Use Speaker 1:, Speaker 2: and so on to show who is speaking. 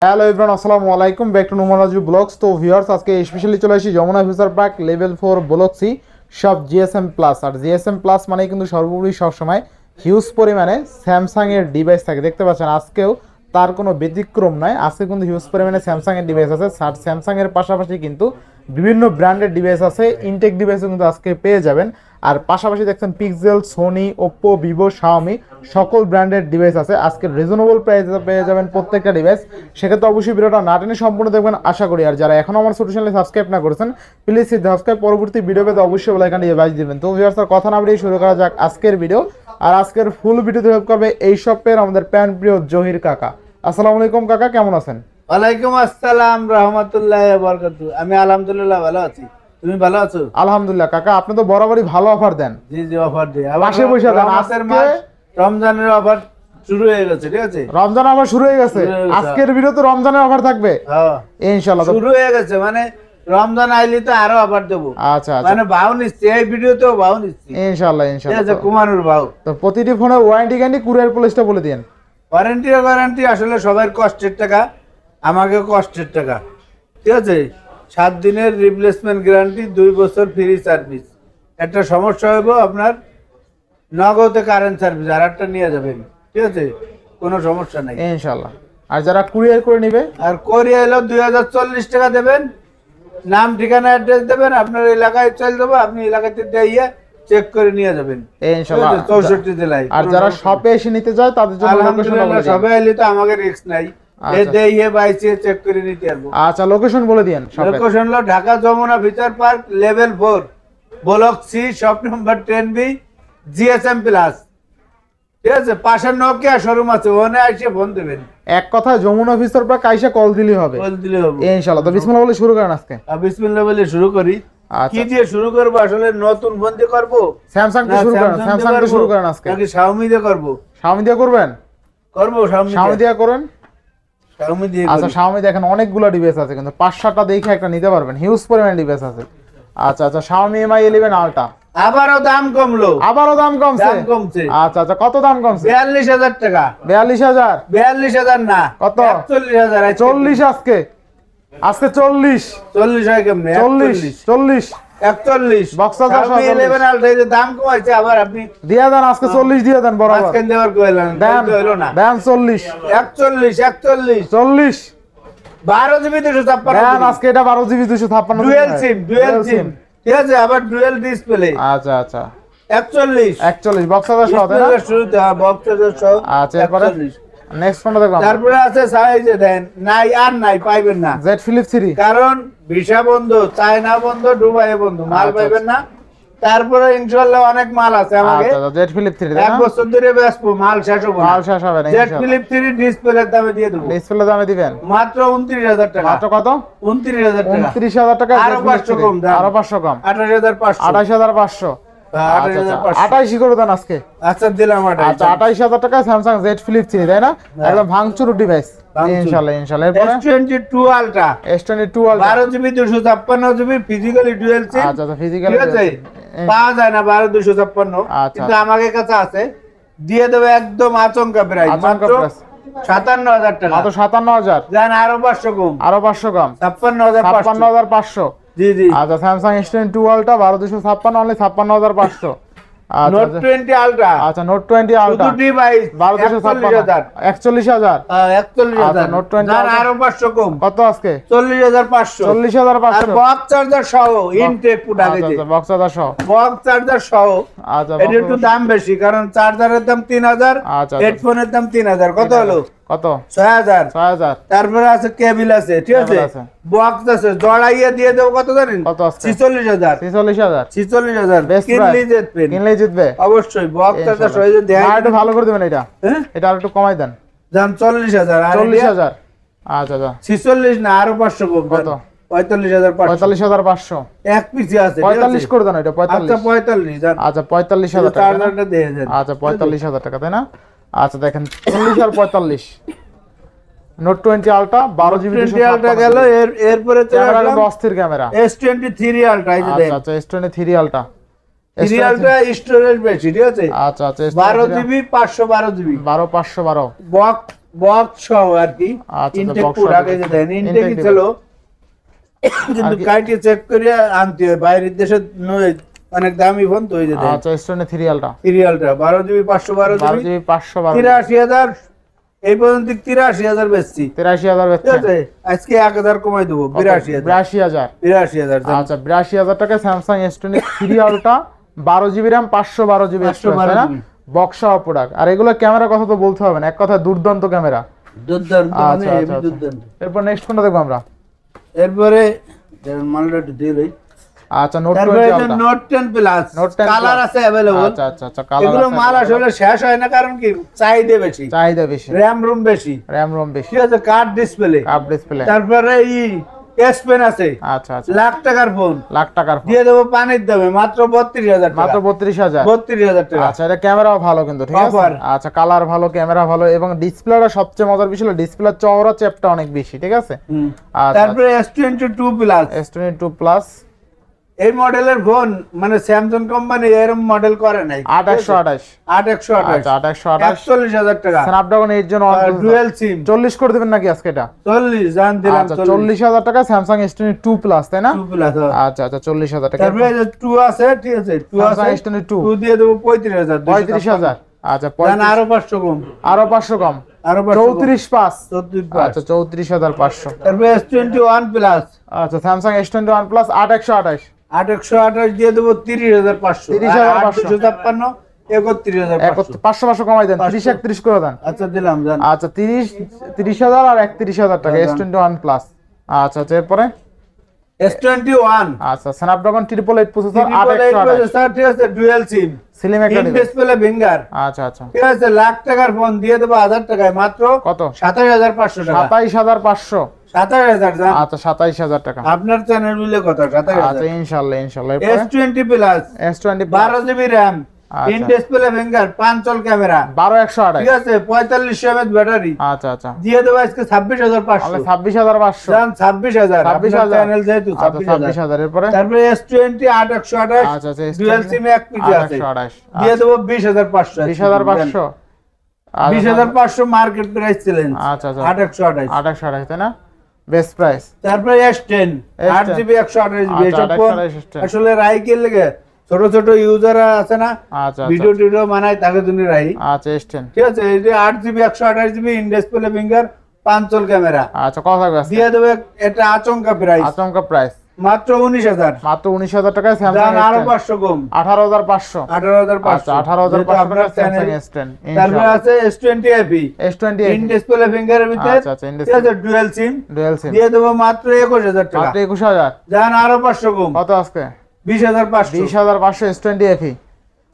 Speaker 1: Hello everyone, আসসালামু আলাইকুম, back to Noman Raju vlogs. তো ভিউয়ার্স, আজকে স্পেশালি চলে আসি Jamuna future park level 4 block C সব জিএসএম প্লাস। আর জিএসএম প্লাস মানে কিন্তু সর্বোপরি সবসময় হিউজ পরিমাণে স্যামসাংয়ের ডিভাইস থাকে। দেখতে পাচ্ছেন আজকেও তার কোনো ব্যতিক্রম নয়। আজকে কিন্তু হিউজ পরিমাণে স্যামসাংয়ের ডিভাইস আছে। স্যামসাংয়ের পাশাপাশি কিন্তু বিভিন্ন ব্র্যান্ডের ডিভাইস আছে, ইনটেক ডিভাইসও কিন্তু আজকে পেয়ে যাবেন। আর পাশাপাশি দেখছেন Pixel, Sony, Oppo, Vivo, Xiaomi সকল ব্র্যান্ডের ডিভাইস আছে। আজকে রিজনেবল প্রাইসে পেয়ে যাবেন প্রত্যেকটা ডিভাইস। সেক্ষেত্রে অবশ্যই ভিডিওটা না টেনে সম্পূর্ণ দেখবেন আশা করি। আর যারা এখনও আমার ছোট চ্যানেলে সাবস্ক্রাইব না করেছেন, প্লিজ সাবস্ক্রাইব, পরবর্তী ভিডিও পেতে অবশ্যই বেল আইকনটি বাজ দিবেন। তো ভিউয়ার্স, কথা না বলেই শুরু করা যাক আজকের ভিডিও। আর আজকের ফুল ভিডিওতে হেল্প করবে এই শপের আমাদের প্যান প্রিয় জহির কাকা। আসসালামু আলাইকুম কাকা, কেমন আছেন?
Speaker 2: ওয়ালাইকুম আসসালাম রাহমাতুল্লাহি ওয়া বারাকাতুহু। আমি আলহামদুলিল্লাহ ভালো আছি। তুমি ভালো আছো?
Speaker 1: আলহামদুলিল্লাহ কাকা, আপনি তো বরাবরই ভালো অফার দেন।
Speaker 2: জি জি, অফার দিই।
Speaker 1: পাশে বসে দেন।
Speaker 2: মাসের মাস রমজানের অফার শুরু হয়ে গেছে, ঠিক আছে?
Speaker 1: রমজান অফার শুরু হয়ে গেছে। আজকের ভিডিওতে রমজানের অফার থাকবে।
Speaker 2: হ্যাঁ
Speaker 1: ইনশাআল্লাহ
Speaker 2: শুরু হয়ে গেছে, মানে রমজান আইলে তো আরো অফার দেব।
Speaker 1: আচ্ছা আচ্ছা,
Speaker 2: মানে ভাও নিচ্ছি, এই ভিডিওতেও ভাও নিচ্ছি
Speaker 1: ইনশাআল্লাহ
Speaker 2: ঠিক
Speaker 1: ইনশাআল্লাহ।
Speaker 2: আছে, কুমারুর ভাও।
Speaker 1: তো প্রতিটি ফোনে ওয়ারেন্টি গ্যারান্টি, কুরিয়ার পলিসটা বলে দেন।
Speaker 2: ওয়ারেন্টি আসলে সবার কষ্টের টাকা, আমাকে কষ্টের টাকা, ঠিক আছে? 7 দিনের রিপ্লেসমেন্ট গ্যারান্টি, 2 বছর ফ্রি সার্ভিস। একটা সমস্যা হইব আপনার নগদে কারেন্ট সার্ভিস আর একটা নিয়ে যাবেন, ঠিক আছে? কোনো সমস্যা নাই
Speaker 1: ইনশাআল্লাহ। আর যারা কুরিয়ার করে নেবে,
Speaker 2: আর কোরিয়া এলো 2040 টাকা দেবেন, নাম ঠিকানা অ্যাড্রেস দেবেন, আপনার এলাকায় চলে যাবো, আপনি এলাকাতে দিয়ে চেক করে নিয়ে যাবেন
Speaker 1: ইনশাআল্লাহ।
Speaker 2: 64 জেলায়।
Speaker 1: আর যারা শপে এসে নিতে যায় তাদের জন্য
Speaker 2: আলহামদুলিল্লাহ সবাই এলে তো আমাকে রিস্ক নাই, দিয়ে বাইসে চেক করে নিতে পারবো।
Speaker 1: আচ্ছা, লোকেশন বলে দেন।
Speaker 2: লোকেশন হলো Dhaka Jamuna future park level 4 block C shop number 10B GSM plus, ঠিক আছে? পাশে নোকিয়া শোরুম আছে, ওখানে এসে ফোন দেবেন।
Speaker 1: এক কথায় যমুনা ফিচার পার্ক আইসা কল দিলেই হবে।
Speaker 2: কল দিলে হবে
Speaker 1: ইনশাআল্লাহ। তো বিসমিল্লাহ বলে শুরু করেন আজকে।
Speaker 2: বিসমিল্লাহ বলে শুরু করি। কি দিয়ে শুরু করব? আসলে নতুন ফোন দিয়ে করব,
Speaker 1: স্যামসাং দিয়ে শুরু করেন। স্যামসাং দিয়ে শুরু করেন আজকে।
Speaker 2: নাকি শাওমি দিয়ে করব?
Speaker 1: শাওমি দিয়ে করবেন? শাওমি দিয়ে করেন।
Speaker 2: শাওমি দিয়ে।
Speaker 1: আচ্ছা, শাওমি দেখেন অনেকগুলো ডিভাইস আছে, কিন্তু 5-7টা দেখে একটা নিতে পারবেন, হিউজ পরিমাণে ডিভাইস আছে। আচ্ছা আচ্ছা, শাওমি Mi 11 আলট্রা
Speaker 2: আবারও দাম কমলো।
Speaker 1: আবারও দাম কমছে?
Speaker 2: দাম কমছে।
Speaker 1: আচ্ছা আচ্ছা, কত দাম কমছে?
Speaker 2: 42000 টাকা।
Speaker 1: 42000?
Speaker 2: 42000 না,
Speaker 1: কত?
Speaker 2: 41000।
Speaker 1: 40 আজকে। আজকে 40
Speaker 2: হয় কেমনে?
Speaker 1: 40
Speaker 2: 41
Speaker 1: বক্সা দাও।
Speaker 2: Xiaomi 11 আলট্রা এর দাম কমাইছে, আবার আপনি
Speaker 1: দিয়া দেন আজকে 40 দিয়া দেন বরাবর।
Speaker 2: আজকে দেওয়ার কইলেন
Speaker 1: দেন
Speaker 2: হলো না।
Speaker 1: দেন 40
Speaker 2: 41 12 জিবি 256
Speaker 1: দেন আজকে। এটা 12 জিবি 256
Speaker 2: ডুয়াল সিম, ঠিক আছে? আবার ডুয়াল ডিসপ্লে।
Speaker 1: আচ্ছা আচ্ছা,
Speaker 2: 41
Speaker 1: বক্সা দাও সহ, তাই না?
Speaker 2: শুরুতে বক্সটা সহ।
Speaker 1: আচ্ছা, এরপরে নেক্সট কোনটা দেখলাম?
Speaker 2: তারপরে আছে সাইজে দেন নাই, আর নাই, পাইবেন না।
Speaker 1: Z Flip 3,
Speaker 2: কারণ ভিসা বন্ধ, চায়না বন্ধ, দুবাই বন্ধ, মাল পাইবেন না। তারপরে ইনশাআল্লাহ অনেক মাল আছে আমাকে।
Speaker 1: আচ্ছা, Z Flip 3
Speaker 2: এক বছর ধরে বেচবো, মাল শেষ হবে না।
Speaker 1: মাল শেষ হবে না
Speaker 2: Z
Speaker 1: ইনশাআল্লাহ।
Speaker 2: Flip 3 ডিসপ্লের দামে দিয়ে দেব।
Speaker 1: ডিসপ্লে দামে দিবেন
Speaker 2: মাত্র 29000 টাকা।
Speaker 1: মাত্র কত?
Speaker 2: 29000 টাকা।
Speaker 1: 29000 টাকা।
Speaker 2: আরো 500 কম দাম।
Speaker 1: আরো 500 কম।
Speaker 2: 28500।
Speaker 1: 28500। আচ্ছা 28 করে দেন আজকে।
Speaker 2: আচ্ছা দিলাম 28।
Speaker 1: আচ্ছা, 28000 টাকা স্যামসাং Z Flip 3, তাই না? একদম ভাঙচুর ডিভাইস ইনশাআল্লাহ ইনশাআল্লাহ। এরপরে
Speaker 2: S22 ultra,
Speaker 1: S22 ultra
Speaker 2: 12 GB 256 GB physically dual SIM.
Speaker 1: আচ্ছা আচ্ছা, ফিজিক্যাল
Speaker 2: ঠিক আছে? পাওয়া যায় না 12 256, কিন্তু আমাদের কাছে আছে। দিয়ে দেব একদম আচমকা প্রাইস, মাত্র 57000 টাকা।
Speaker 1: মাত্র 57000।
Speaker 2: জান আরো 500 কম।
Speaker 1: আরো 500 কম,
Speaker 2: 56500।
Speaker 1: 56500।
Speaker 2: জি জি।
Speaker 1: আচ্ছা, Samsung S22 ultra 12256 only 56500।
Speaker 2: Note 20 ultra.
Speaker 1: আচ্ছা, নোট 20 আলট্রা
Speaker 2: শুধু ডিভাইস
Speaker 1: 12256। 41000।
Speaker 2: আচ্ছা,
Speaker 1: নোট 20
Speaker 2: জান আরো 500 কম।
Speaker 1: কত আজকে?
Speaker 2: 40500।
Speaker 1: 40500।
Speaker 2: আর বক্স চার্জার সহ ইনটেক পুরা গেছে।
Speaker 1: আচ্ছা, বক্স চার্জার সহ।
Speaker 2: বক্স চার্জার সহ।
Speaker 1: আচ্ছা,
Speaker 2: এটা একটু দাম বেশি, কারণ চার্জারের দাম 3000,
Speaker 1: আচ্ছা,
Speaker 2: হেডফোনের দাম 3000। কত হলো?
Speaker 1: কত?
Speaker 2: 6000। তারপরে আছে কেবল আছে, ঠিক আছে? বক্স আছে, জড়াইয়া দিয়ে দেব। কত জানেন?
Speaker 1: কত আজকে?
Speaker 2: 46000।
Speaker 1: 46000।
Speaker 2: কিনলেই জিতবে অবশ্যই। বক্স চার্জার সহ দেয়।
Speaker 1: আর একটু ভালো করে দিবেন এটা। এটা আর একটু কমাই দেন।
Speaker 2: দাম 40000।
Speaker 1: 40000। আচ্ছা আচ্ছা,
Speaker 2: 46 না, আরো 500 কম।
Speaker 1: কত?
Speaker 2: 45500।
Speaker 1: 45500।
Speaker 2: এক পিসি আছে,
Speaker 1: 45 করে দেন এটা। 45।
Speaker 2: আচ্ছা 45 জান।
Speaker 1: আচ্ছা, 45000 টাকা।
Speaker 2: চার্জারটা দিয়ে দেন।
Speaker 1: আচ্ছা, 45000 টাকা, তাই না? আচ্ছা, দেখেন 40 আর 45। নোট 20 আলট্রা 12 জিবি
Speaker 2: 20 আলট্রা গেল। এরপরে
Speaker 1: ক্যামেরা কিন্তু অস্থির ক্যামেরা।
Speaker 2: S23 আলট্রা, এই যে দেন।
Speaker 1: আচ্ছা, S23 আলট্রা।
Speaker 2: 3 আলট্রা স্টোরেজ বেশি, ঠিক আছে?
Speaker 1: আচ্ছা আচ্ছা,
Speaker 2: 12 জিবি 512 জিবি।
Speaker 1: 512।
Speaker 2: বক্স বক্স সহ আর কি।
Speaker 1: আচ্ছা,
Speaker 2: ইনটেক
Speaker 1: box
Speaker 2: পুরো
Speaker 1: সহ
Speaker 2: আগে যে দেন ইনটেক
Speaker 1: intake
Speaker 2: ছিল, কিন্তু কাইটে চেক করে আনতে হয়, বাইরের দেশে অনেক দামি ফোন তো, ওই যে দেন
Speaker 1: আচ্ছা স্টোনের সিরিয়ালটা
Speaker 2: সিরিয়ালটা 12 জিবি 512
Speaker 1: 12
Speaker 2: জিবি
Speaker 1: জিবি 512
Speaker 2: 83,000, এই পর্যন্ত 83,000 বেচছি।
Speaker 1: 83000
Speaker 2: ঠিক
Speaker 1: বেচছেন
Speaker 2: আছে, আজকে 1000 কমাই দেবো, 82,000
Speaker 1: 82000
Speaker 2: 82,000
Speaker 1: আচ্ছা 82000 টাকা স্যামসাং S20 সিরিয়ালটা 12 জিবি RAM 512 জিবি স্টোরেজ, তাই না?
Speaker 2: GB
Speaker 1: বক্স সহ প্রোডাক্ট। আর এগুলো ক্যামেরা কথা তো বলতে হবে না, এক কথায় দুর্দান্ত ক্যামেরা।
Speaker 2: দুর্দান্ত, মানে
Speaker 1: আচ্ছা
Speaker 2: হেভি
Speaker 1: আচ্ছা
Speaker 2: দুর্দান্ত।
Speaker 1: এরপর নেক্সট কোনটা দেখবো আমরা?
Speaker 2: এরপরে মালটা একটু দিয়ে দেই।
Speaker 1: আচ্ছা নোট
Speaker 2: তারপরে
Speaker 1: 20
Speaker 2: এটা
Speaker 1: ultra
Speaker 2: note 10 plus,
Speaker 1: note 10
Speaker 2: colour
Speaker 1: Plus।
Speaker 2: আছে अवेलेबल।
Speaker 1: আচ্ছা আচ্ছা আচ্ছা কালার
Speaker 2: এগুলো মাল আসলে শেষ হয় না, কারণ কি চাহিদা বেশি,
Speaker 1: চাহিদা বেশি,
Speaker 2: র‍্যাম রুম বেশি,
Speaker 1: RAM ROM বেশি,
Speaker 2: ঠিক আছে, কার্ড ডিসপ্লে,
Speaker 1: কাপ ডিসপ্লে।
Speaker 2: তারপরে এই এস পেন আছে,
Speaker 1: আচ্ছা আচ্ছা
Speaker 2: লাখ টাকার ফোন
Speaker 1: লাখ টাকার ফোন
Speaker 2: দিয়ে দেবো পানির দামে মাত্র 32,000 টাকা,
Speaker 1: মাত্র 32000।
Speaker 2: 32,000 টাকা।
Speaker 1: আচ্ছা এটা ক্যামেরাও ভালো কিন্তু, ঠিক আছে।
Speaker 2: Offer।
Speaker 1: আচ্ছা কালার ভালো, ক্যামেরা ভালো, এবং ডিসপ্লেটা সবচেয়ে মজার বিষয় হলো ডিসপ্লে চওড়া, চেপটা অনেক বেশি, ঠিক আছে।
Speaker 2: হুম।
Speaker 1: আচ্ছা
Speaker 2: তারপরে S22 প্লাস,
Speaker 1: S22 প্লাস
Speaker 2: এই মডেলের ফোন মানে স্যামসাং কোম্পানি এরকম মডেল করে নাই।
Speaker 1: 8128
Speaker 2: 8128,
Speaker 1: আচ্ছা 8128
Speaker 2: 41,000 টাকা,
Speaker 1: স্ন্যাপড্রাগন 8 জন
Speaker 2: ডুয়াল সিম,
Speaker 1: 40 করে দিবেন নাকি আজকে এটা?
Speaker 2: 40 জান দিলাম,
Speaker 1: আচ্ছা 40000 টাকা স্যামসাং S22 প্লাস, তাই না?
Speaker 2: 2 প্লাস।
Speaker 1: আচ্ছা আচ্ছা 40000 টাকা।
Speaker 2: তারপরে যে 2 আছে, ঠিক আছে, 2 আছে,
Speaker 1: Samsung S22
Speaker 2: 2 দিয়ে দেবো 35,000,
Speaker 1: 35000। আচ্ছা
Speaker 2: জান আরো 500 কম,
Speaker 1: আরো 500 কম,
Speaker 2: আরো 500 কম।
Speaker 1: 34.5।
Speaker 2: 34,500।
Speaker 1: আচ্ছা 34500।
Speaker 2: তারপরে S21 প্লাস,
Speaker 1: আচ্ছা স্যামসাং S21 প্লাস 8128
Speaker 2: 828 দিয়ে দেবো 30,500,
Speaker 1: 30,500।
Speaker 2: 856, 31,500।
Speaker 1: 500 কমাই দেন,
Speaker 2: 500
Speaker 1: 30 31 করে দেন।
Speaker 2: আচ্ছা দিলাম জান।
Speaker 1: আচ্ছা 30000 আর 31000 টাকা S21 প্লাস। আচ্ছা আচ্ছা এরপরে
Speaker 2: S21
Speaker 1: আচ্ছা স্ন্যাপড্রাগন 888 প্রসেসর
Speaker 2: 828
Speaker 1: 8128
Speaker 2: প্রসেসর, ঠিক আছে, ডুয়াল সিম,
Speaker 1: স্লিম একটা
Speaker 2: ইন
Speaker 1: ডিভাইস।
Speaker 2: ডিসপ্লে ফিঙ্গার,
Speaker 1: আচ্ছা আচ্ছা
Speaker 2: ঠিক আছে, লাখ টাকার ফোন দিয়ে দেবো 1000 টাকায়, মাত্র
Speaker 1: কত?
Speaker 2: 27,500 টাকা,
Speaker 1: 27500।
Speaker 2: 27,000 জান।
Speaker 1: আচ্ছা 27000 টাকা।
Speaker 2: আপনার চ্যানেল মিলে কত?
Speaker 1: আচ্ছা
Speaker 2: 27,000।
Speaker 1: ইনশাআল্লাহ ইনশাআল্লাহ এরপরে
Speaker 2: S20 plus,
Speaker 1: S20
Speaker 2: 12 GB RAM,
Speaker 1: আচ্ছা।
Speaker 2: ইন ডিসপ্লে ফিঙ্গার, 5 চল ক্যামেরা,
Speaker 1: 12128।
Speaker 2: ঠিক আছে, 4500 mAh ব্যাটারি,
Speaker 1: আচ্ছা আচ্ছা
Speaker 2: দিয়ে দেবো আজকে 26,500
Speaker 1: তাহলে 26500।
Speaker 2: জান। 26,000, আপনার
Speaker 1: 26,000
Speaker 2: চ্যানেল যেহেতু
Speaker 1: আচ্ছা
Speaker 2: 26,000।
Speaker 1: 26000 এরপরে
Speaker 2: তারপরে S20 8128,
Speaker 1: আচ্ছা আচ্ছা
Speaker 2: ডুয়াল সিম এক পিসি আছে,
Speaker 1: 828
Speaker 2: দিয়ে দেবো 20,500।
Speaker 1: 20500।
Speaker 2: 20,500 মার্কেট প্রাইস ছিলেন।
Speaker 1: আচ্ছা আচ্ছা
Speaker 2: 828।
Speaker 1: 828 তাই না? Best price.
Speaker 2: তারপরে S10 8GB 128GB,
Speaker 1: আচ্ছা,
Speaker 2: এসব ফোন
Speaker 1: 128
Speaker 2: আসলে রাইকের লেগে ছোট ছোট ইউজার আছে না,
Speaker 1: আচ্ছা
Speaker 2: ভিডিও টিডিও বানায়, তাকে তুমি রাই,
Speaker 1: আচ্ছা S10
Speaker 2: ঠিক আছে, এই যে 8GB 128GB in display finger, 5 চল ক্যামেরা,
Speaker 1: আচ্ছা কত থাকবে আজকে?
Speaker 2: দিয়ে দেবে এটা আচমকা প্রাইস,
Speaker 1: আচমকা প্রাইস
Speaker 2: মাত্র 19,000।
Speaker 1: মাত্র 19000 টাকায়
Speaker 2: জান
Speaker 1: স্যামসাং
Speaker 2: আরো
Speaker 1: S10
Speaker 2: 500 কম,
Speaker 1: 18500।
Speaker 2: 18,500।
Speaker 1: আচ্ছা 18500 টাকায় স্যামসাং S10
Speaker 2: তারপরে আছে S20 FE
Speaker 1: S20
Speaker 2: in display ফিঙ্গারের ভিতরে,
Speaker 1: আচ্ছা আচ্ছা
Speaker 2: ঠিক আছে, ডুয়াল সিম,
Speaker 1: ডুয়াল সিম
Speaker 2: দিয়ে দেবো মাত্র 21,000 টাকা।
Speaker 1: মাত্র 21000।
Speaker 2: জান আরো 500 কম,
Speaker 1: কত আজকে?
Speaker 2: 20,500।
Speaker 1: 20500 S20 FE